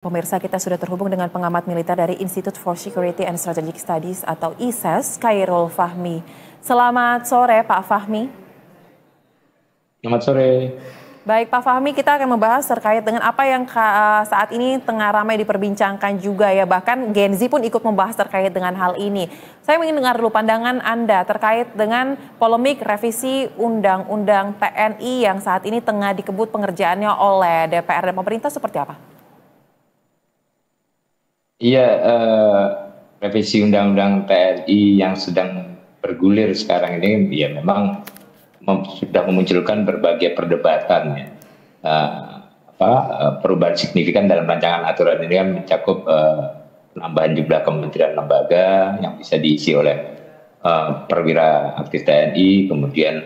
Pemirsa, kita sudah terhubung dengan pengamat militer dari Institute for Security and Strategic Studies atau ISES, Khairul Fahmi. Selamat sore Pak Fahmi. Selamat sore. Baik Pak Fahmi, kita akan membahas terkait dengan apa yang saat ini tengah ramai diperbincangkan juga ya. Bahkan Gen Z pun ikut membahas terkait dengan hal ini. Saya ingin dengar dulu pandangan Anda terkait dengan polemik revisi Undang-Undang TNI yang saat ini tengah dikebut pengerjaannya oleh DPR dan pemerintah seperti apa? Iya, revisi Undang-Undang TNI yang sedang bergulir sekarang ini, ya memang sudah memunculkan berbagai perdebatan. Ya. Perubahan signifikan dalam rancangan aturan ini kan mencakup penambahan jumlah kementerian lembaga yang bisa diisi oleh perwira aktif TNI, kemudian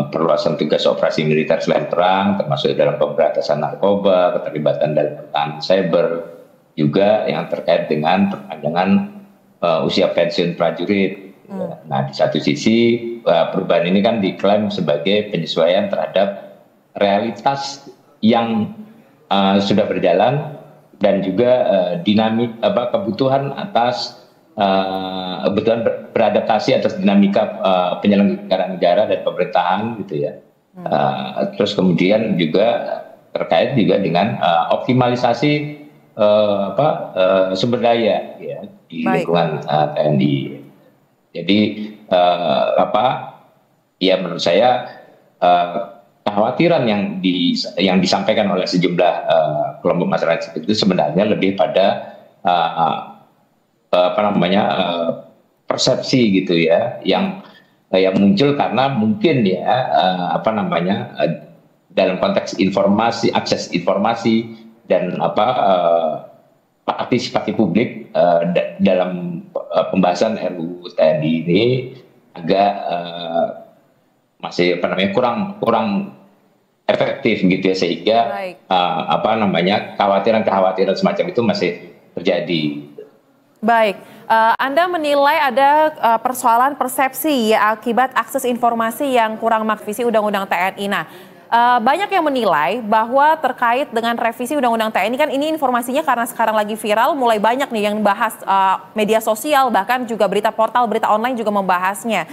perluasan tugas operasi militer selain perang, termasuk dalam pemberantasan narkoba, keterlibatan dalam pertahanan cyber, juga yang terkait dengan perpanjangan usia pensiun prajurit. Nah, di satu sisi perubahan ini kan diklaim sebagai penyesuaian terhadap realitas yang sudah berjalan dan juga kebutuhan atas kebutuhan beradaptasi atas dinamika penyelenggaraan negara dan pemerintahan gitu ya. Terus kemudian juga terkait juga dengan optimalisasi sumber daya ya di lingkungan TNI. Jadi ya menurut saya kekhawatiran yang disampaikan oleh sejumlah kelompok masyarakat itu sebenarnya lebih pada persepsi gitu ya yang muncul karena mungkin ya dalam konteks informasi, akses informasi dan partisipasi publik dalam pembahasan RUU TNI ini agak masih kurang efektif gitu ya, sehingga kekhawatiran semacam itu masih terjadi. Baik, Anda menilai ada persoalan persepsi ya akibat akses informasi yang kurang merevisi Undang-Undang TNI. Nah, banyak yang menilai bahwa terkait dengan revisi Undang-Undang TNI kan ini informasinya karena sekarang lagi viral, mulai banyak nih yang bahas media sosial, bahkan juga berita portal, berita online juga membahasnya.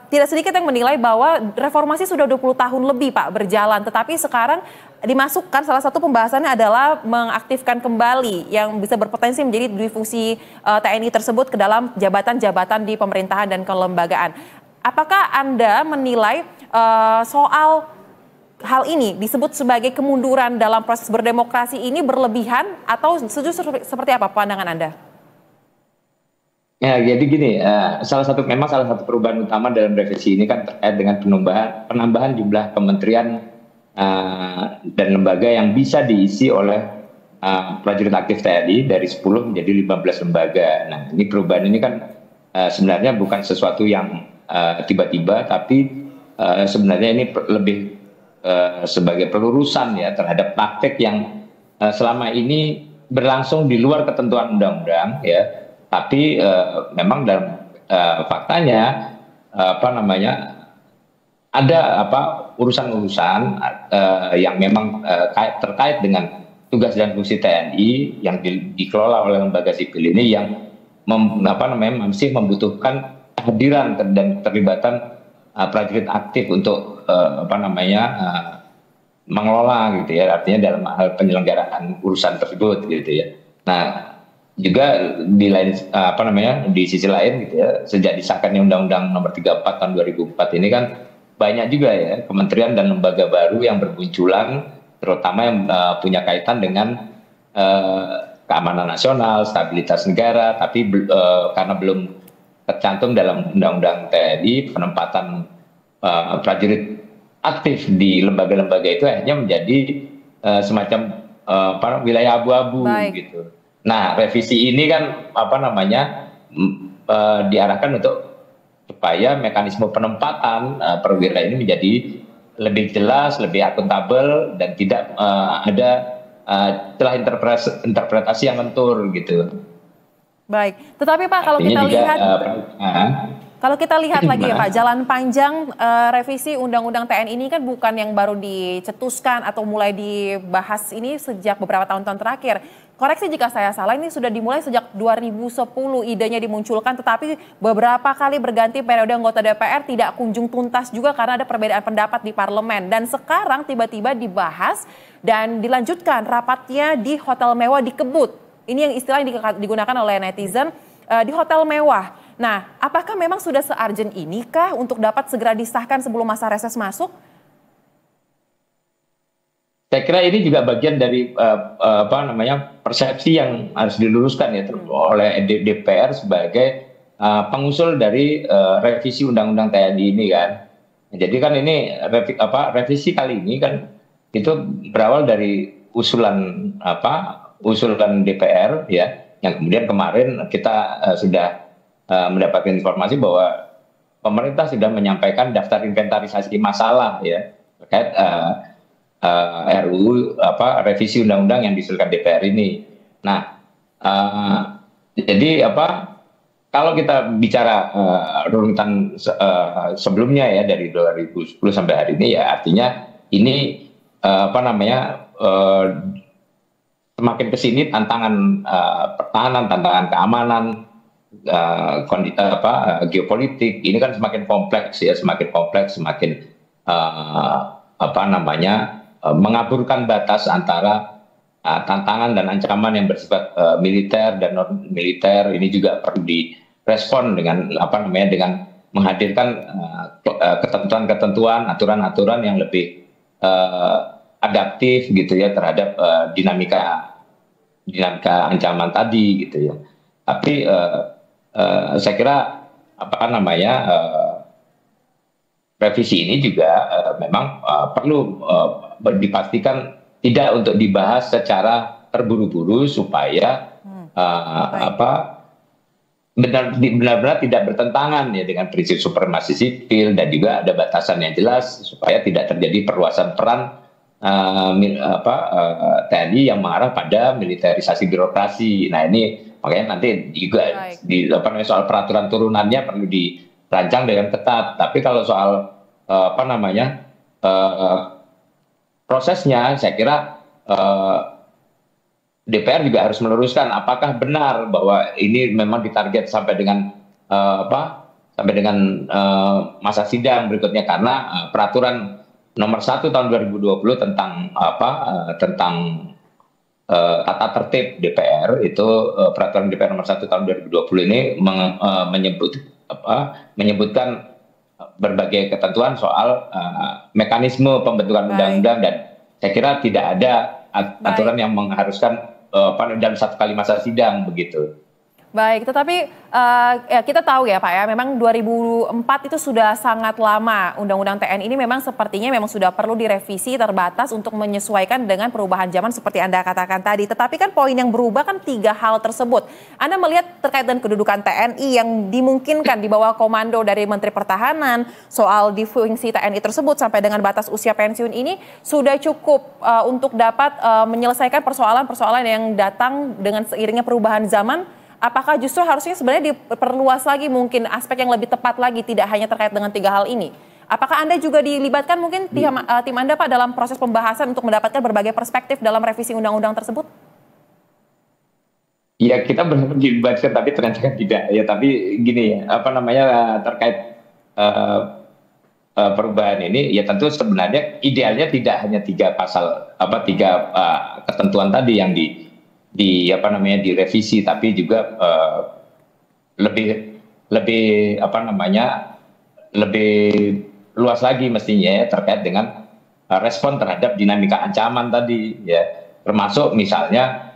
Tidak sedikit yang menilai bahwa reformasi sudah 20 tahun lebih Pak berjalan, tetapi sekarang dimasukkan salah satu pembahasannya adalah mengaktifkan kembali yang bisa berpotensi menjadi difungsi TNI tersebut ke dalam jabatan-jabatan di pemerintahan dan kelembagaan. Apakah Anda menilai soal hal ini disebut sebagai kemunduran dalam proses berdemokrasi ini berlebihan atau seperti apa pandangan Anda? Ya, jadi gini, salah satu perubahan utama dalam revisi ini kan terkait dengan penambahan jumlah kementerian dan lembaga yang bisa diisi oleh prajurit aktif TNI dari 10 menjadi 15 lembaga. Nah, ini perubahan ini kan sebenarnya bukan sesuatu yang tiba-tiba, tapi sebenarnya ini lebih sebagai pelurusan ya terhadap praktek yang selama ini berlangsung di luar ketentuan undang-undang ya, tapi memang dalam faktanya ada urusan-urusan yang memang terkait dengan tugas dan fungsi TNI yang dikelola oleh lembaga sipil ini yang masih membutuhkan kehadiran dan keterlibatan prajurit aktif untuk mengelola gitu ya, artinya dalam hal penyelenggaraan urusan tersebut gitu ya. Nah, juga di sisi lain gitu ya, sejak disahkannya Undang-Undang Nomor 34 Tahun 2004 ini kan banyak juga ya kementerian dan lembaga baru yang bermunculan, terutama yang punya kaitan dengan keamanan nasional, stabilitas negara, tapi karena belum tercantum dalam Undang-Undang TNI, penempatan prajurit aktif di lembaga-lembaga itu akhirnya menjadi semacam wilayah abu-abu gitu. Nah, revisi ini kan diarahkan untuk supaya mekanisme penempatan perwira ini menjadi lebih jelas, lebih akuntabel dan tidak ada celah interpretasi yang lentur gitu. Baik, tetapi Pak kalau kita lihat Kalau kita lihat lagi ya Pak, jalan panjang revisi Undang-Undang TNI ini kan bukan yang baru dicetuskan atau mulai dibahas ini sejak beberapa tahun-tahun terakhir. Koreksi jika saya salah, ini sudah dimulai sejak 2010 idenya dimunculkan, tetapi beberapa kali berganti periode anggota DPR tidak kunjung tuntas juga karena ada perbedaan pendapat di parlemen. Dan sekarang tiba-tiba dibahas dan dilanjutkan rapatnya di hotel mewah di Kebut. Ini yang istilah yang digunakan oleh netizen di hotel mewah. Nah, apakah memang sudah se-urgent inikah untuk dapat segera disahkan sebelum masa reses masuk? Saya kira ini juga bagian dari persepsi yang harus diluruskan ya oleh DPR sebagai pengusul dari revisi Undang-Undang TNI ini kan. Jadi kan ini revisi kali ini kan itu berawal dari usulan DPR ya, yang kemudian kemarin kita sudah mendapatkan informasi bahwa pemerintah sudah menyampaikan daftar inventarisasi masalah ya terkait RUU revisi undang-undang yang diusulkan DPR ini. Nah, jadi kalau kita bicara runutan sebelumnya ya dari 2010 sampai hari ini ya artinya ini semakin kesini tantangan pertahanan, tantangan keamanan, geopolitik ini kan semakin kompleks, semakin mengaburkan batas antara tantangan dan ancaman yang bersifat militer dan non militer. Ini juga perlu direspon dengan dengan menghadirkan ketentuan-ketentuan, aturan-aturan yang lebih adaptif gitu ya terhadap dinamika ancaman tadi gitu ya. Tapi saya kira revisi ini juga memang perlu dipastikan tidak untuk dibahas secara terburu-buru supaya benar-benar tidak bertentangan ya dengan prinsip supremasi sipil, dan juga ada batasan yang jelas supaya tidak terjadi perluasan peran TNI yang mengarah pada militerisasi birokrasi. Nah ini makanya nanti juga soal peraturan turunannya perlu dirancang dengan ketat. Tapi kalau soal prosesnya, saya kira DPR juga harus meluruskan apakah benar bahwa ini memang ditarget sampai dengan masa sidang berikutnya, karena peraturan nomor 1 tahun 2020 tentang tata tertib DPR itu, peraturan DPR nomor 1 tahun 2020 ini menyebutkan berbagai ketentuan soal mekanisme pembentukan undang-undang, dan saya kira tidak ada aturan yang mengharuskan dalam satu kali masa sidang begitu. Baik, tetapi kita tahu ya Pak ya, memang 2004 itu sudah sangat lama. Undang-Undang TNI ini memang sepertinya memang sudah perlu direvisi terbatas untuk menyesuaikan dengan perubahan zaman seperti Anda katakan tadi. Tetapi kan poin yang berubah kan 3 hal tersebut. Anda melihat terkait dengan kedudukan TNI yang dimungkinkan di bawah komando dari Menteri Pertahanan, soal di fungsi TNI tersebut sampai dengan batas usia pensiun ini sudah cukup untuk dapat menyelesaikan persoalan-persoalan yang datang dengan seiringnya perubahan zaman. Apakah justru harusnya sebenarnya diperluas lagi mungkin aspek yang lebih tepat lagi, tidak hanya terkait dengan 3 hal ini? Apakah Anda juga dilibatkan mungkin tim Anda Pak dalam proses pembahasan untuk mendapatkan berbagai perspektif dalam revisi undang-undang tersebut? Ya, kita berharap dilibatkan, tapi ternyata kan tidak. Ya, tapi gini ya, terkait perubahan ini, ya tentu sebenarnya idealnya tidak hanya 3 pasal, 3 ketentuan tadi yang direvisi, tapi juga lebih luas lagi mestinya ya, terkait dengan respon terhadap dinamika ancaman tadi ya, termasuk misalnya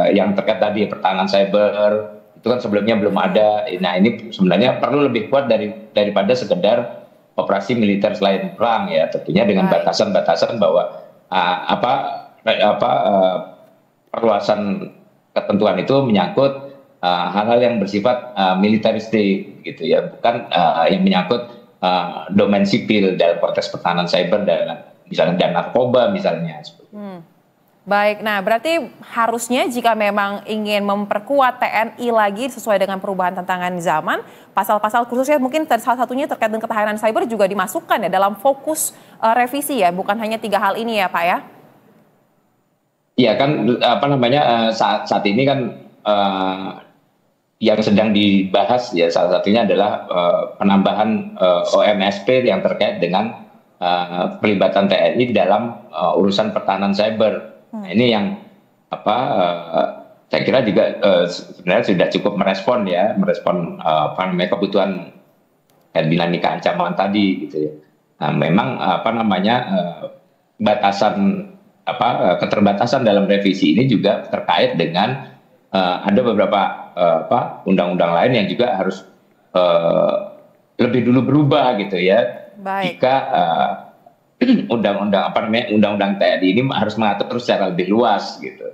yang terkait tadi pertahanan cyber itu kan sebelumnya belum ada. Nah ini sebenarnya perlu lebih kuat daripada sekedar operasi militer selain perang ya, tentunya dengan batasan-batasan bahwa perluasan ketentuan itu menyangkut hal-hal yang bersifat militeristik gitu ya, bukan yang menyangkut domain sipil dalam konteks pertahanan cyber dan misalnya dan narkoba misalnya. Baik, nah berarti harusnya jika memang ingin memperkuat TNI lagi sesuai dengan perubahan tantangan zaman, pasal-pasal khususnya mungkin salah satunya terkait dengan ketahanan cyber juga dimasukkan ya dalam fokus revisi ya, bukan hanya 3 hal ini ya Pak ya? Iya kan apa namanya saat ini kan eh, yang sedang dibahas ya salah satunya adalah penambahan OMSP yang terkait dengan pelibatan TNI dalam urusan pertahanan cyber. Nah, ini yang apa saya kira juga sebenarnya sudah cukup merespon apa namanya kebutuhan dan dinamika ancaman tadi gitu ya. Nah, memang apa namanya batasan keterbatasan dalam revisi ini juga terkait dengan ada beberapa undang-undang lain yang juga harus lebih dulu berubah gitu ya. Baik. Jika undang-undang TNI ini harus mengatur secara lebih luas gitu.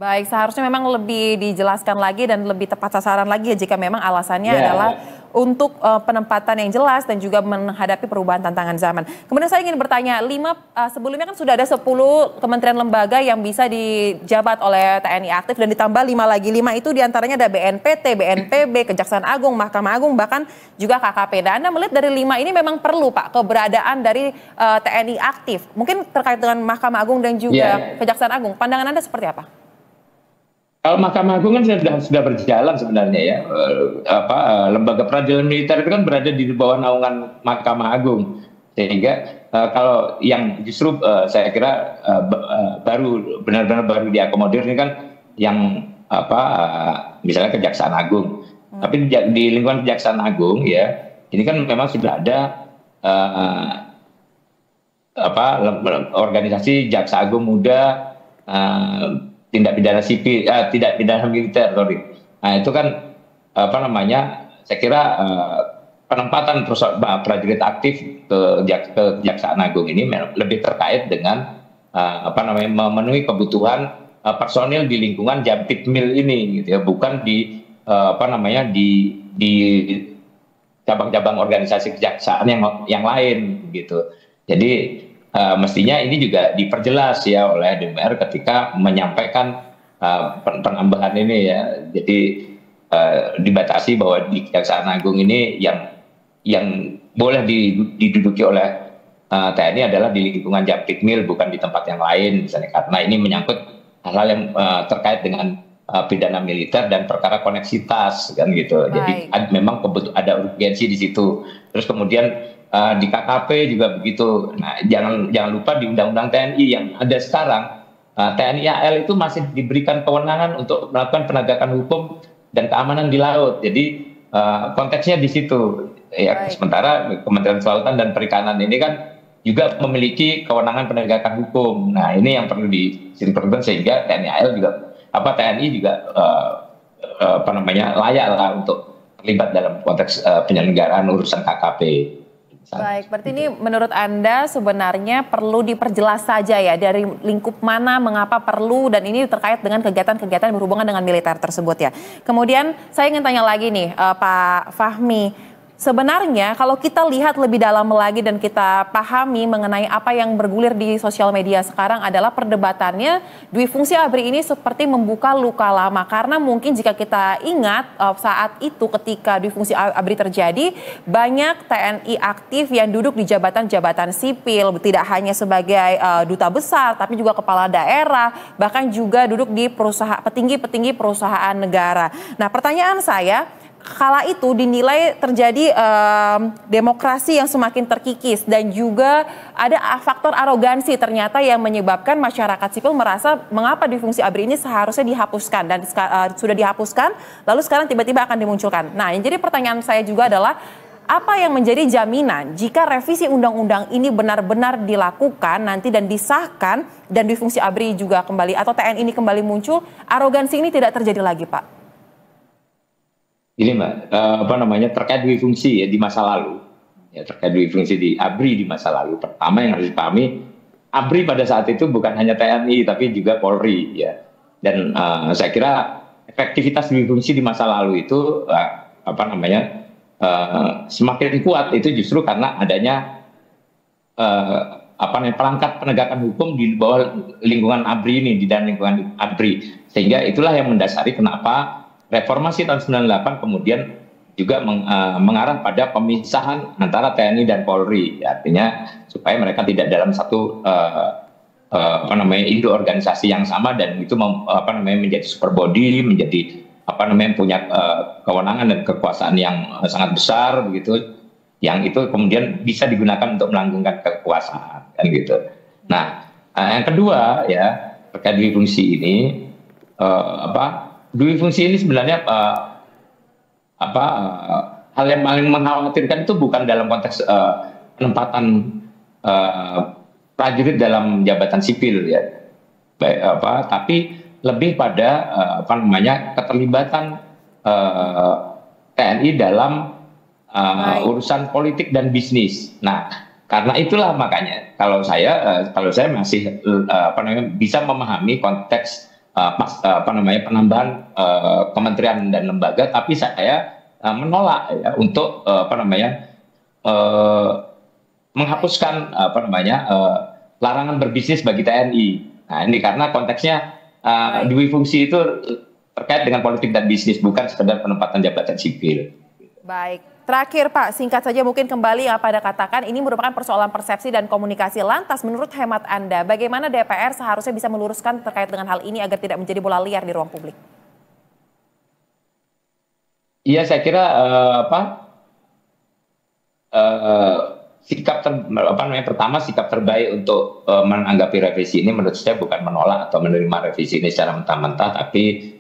Baik, seharusnya memang lebih dijelaskan lagi dan lebih tepat sasaran lagi ya jika memang alasannya adalah untuk penempatan yang jelas dan juga menghadapi perubahan tantangan zaman. Kemudian saya ingin bertanya, sebelumnya kan sudah ada 10 kementerian lembaga yang bisa dijabat oleh TNI aktif dan ditambah 5 lagi. 5 itu diantaranya ada BNPT, BNPB, Kejaksaan Agung, Mahkamah Agung, bahkan juga KKP. Dan Anda melihat dari 5 ini memang perlu Pak keberadaan dari TNI aktif. Mungkin terkait dengan Mahkamah Agung dan juga Kejaksaan Agung. Pandangan Anda seperti apa? Kalau Mahkamah Agung kan sudah berjalan sebenarnya ya, lembaga peradilan militer itu kan berada di bawah naungan Mahkamah Agung, sehingga kalau yang justru saya kira benar-benar baru diakomodir ini kan yang misalnya Kejaksaan Agung, tapi di lingkungan Kejaksaan Agung ya ini kan memang sudah ada organisasi Jaksa Agung Muda. Tindak pidana sipil, tidak pidana militer, sorry. Nah itu kan saya kira penempatan prajurit aktif ke Kejaksaan Agung ini lebih terkait dengan memenuhi kebutuhan personil di lingkungan Jampitmil ini, gitu ya, bukan di di cabang-cabang organisasi kejaksaan yang lain, gitu. Jadi mestinya ini juga diperjelas ya oleh DPR ketika menyampaikan penambahan ini ya. Jadi dibatasi bahwa di Kejaksaan Agung ini yang boleh diduduki oleh TNI adalah di lingkungan Jampitmil, bukan di tempat yang lain misalnya, karena ini menyangkut hal-hal yang terkait dengan pidana militer dan perkara koneksitas kan gitu. Baik. Jadi memang ada urgensi di situ. Terus kemudian di KKP juga begitu. Nah, jangan lupa di Undang-Undang TNI yang ada sekarang, TNI AL itu masih diberikan kewenangan untuk melakukan penegakan hukum dan keamanan di laut. Jadi konteksnya di situ. Ya, sementara Kementerian Kelautan dan Perikanan ini kan juga memiliki kewenangan penegakan hukum. Nah, ini yang perlu disinkronkan sehingga TNI AL juga layak lah untuk terlibat dalam konteks penyelenggaraan urusan KKP. Baik, berarti ini menurut Anda sebenarnya perlu diperjelas saja ya dari lingkup mana mengapa perlu, dan ini terkait dengan kegiatan-kegiatan yang berhubungan dengan militer tersebut ya. Kemudian saya ingin tanya lagi nih Pak Fahmi. Sebenarnya kalau kita lihat lebih dalam lagi dan kita pahami mengenai apa yang bergulir di sosial media sekarang adalah perdebatannya dui fungsi ABRI ini seperti membuka luka lama. Karena mungkin jika kita ingat saat itu ketika dui fungsi ABRI terjadi, banyak TNI aktif yang duduk di jabatan-jabatan sipil, tidak hanya sebagai duta besar tapi juga kepala daerah, bahkan juga duduk di petinggi-petinggi perusahaan negara. Nah, pertanyaan saya, kala itu dinilai terjadi demokrasi yang semakin terkikis dan juga ada faktor arogansi ternyata yang menyebabkan masyarakat sipil merasa mengapa dui fungsi ABRI ini seharusnya dihapuskan dan sudah dihapuskan lalu sekarang tiba-tiba akan dimunculkan. Nah, yang jadi pertanyaan saya juga adalah apa yang menjadi jaminan jika revisi undang-undang ini benar-benar dilakukan nanti dan disahkan dan dui fungsi ABRI juga kembali atau TNI ini kembali muncul, arogansi ini tidak terjadi lagi, Pak? Ini Mbak, terkait dui fungsi ya di masa lalu, ya terkait dui fungsi di ABRI di masa lalu. Pertama yang harus dipahami, ABRI pada saat itu bukan hanya TNI tapi juga Polri ya. Dan saya kira efektivitas dui fungsi di masa lalu itu semakin kuat itu justru karena adanya perangkat penegakan hukum di bawah lingkungan ABRI ini, di dalam lingkungan ABRI. Sehingga itulah yang mendasari kenapa reformasi tahun 98 kemudian juga mengarah pada pemisahan antara TNI dan Polri. Artinya supaya mereka tidak dalam satu induk organisasi yang sama, dan itu menjadi super body, menjadi punya kewenangan dan kekuasaan yang sangat besar begitu, yang itu kemudian bisa digunakan untuk melanggengkan kekuasaan kan gitu. Nah, yang kedua ya terkait dui fungsi ini, dui fungsi ini sebenarnya hal yang paling mengkhawatirkan itu bukan dalam konteks penempatan prajurit dalam jabatan sipil ya, tapi lebih pada keterlibatan TNI dalam urusan politik dan bisnis. Nah, karena itulah makanya kalau saya masih bisa memahami konteks penambahan kementerian dan lembaga, tapi saya menolak ya untuk menghapuskan larangan berbisnis bagi TNI. Nah, ini karena konteksnya dui fungsi itu terkait dengan politik dan bisnis, bukan sekedar penempatan jabatan sipil. Baik, terakhir Pak, singkat saja mungkin kembali yang Anda katakan, ini merupakan persoalan persepsi dan komunikasi. Lantas menurut hemat Anda, bagaimana DPR seharusnya bisa meluruskan terkait dengan hal ini agar tidak menjadi bola liar di ruang publik? Iya, saya kira pertama sikap terbaik untuk menanggapi revisi ini menurut saya bukan menolak atau menerima revisi ini secara mentah-mentah, tapi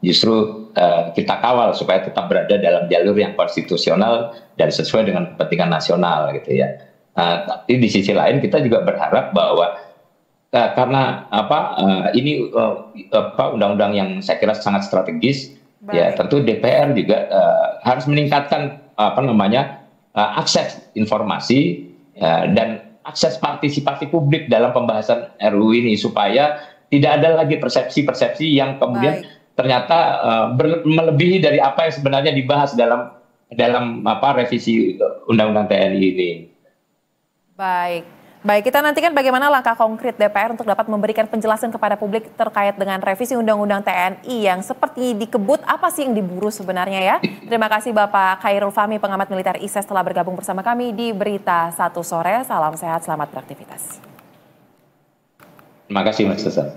justru kita kawal supaya tetap berada dalam jalur yang konstitusional dan sesuai dengan kepentingan nasional gitu ya. Tapi di sisi lain kita juga berharap bahwa karena ini undang-undang yang saya kira sangat strategis. Baik. Ya tentu DPR juga harus meningkatkan akses informasi dan akses partisipasi publik dalam pembahasan RUU ini supaya tidak ada lagi persepsi-persepsi yang kemudian ternyata melebihi dari apa yang sebenarnya dibahas dalam revisi Undang-Undang TNI ini. Baik, kita nantikan bagaimana langkah konkret DPR untuk dapat memberikan penjelasan kepada publik terkait dengan revisi Undang-Undang TNI yang seperti dikebut. Apa sih yang diburu sebenarnya ya? Terima kasih Bapak Khairul Fahmi, pengamat militer ISES, telah bergabung bersama kami di Berita 1 Sore. Salam sehat, selamat beraktivitas. Terima kasih Mas Susan.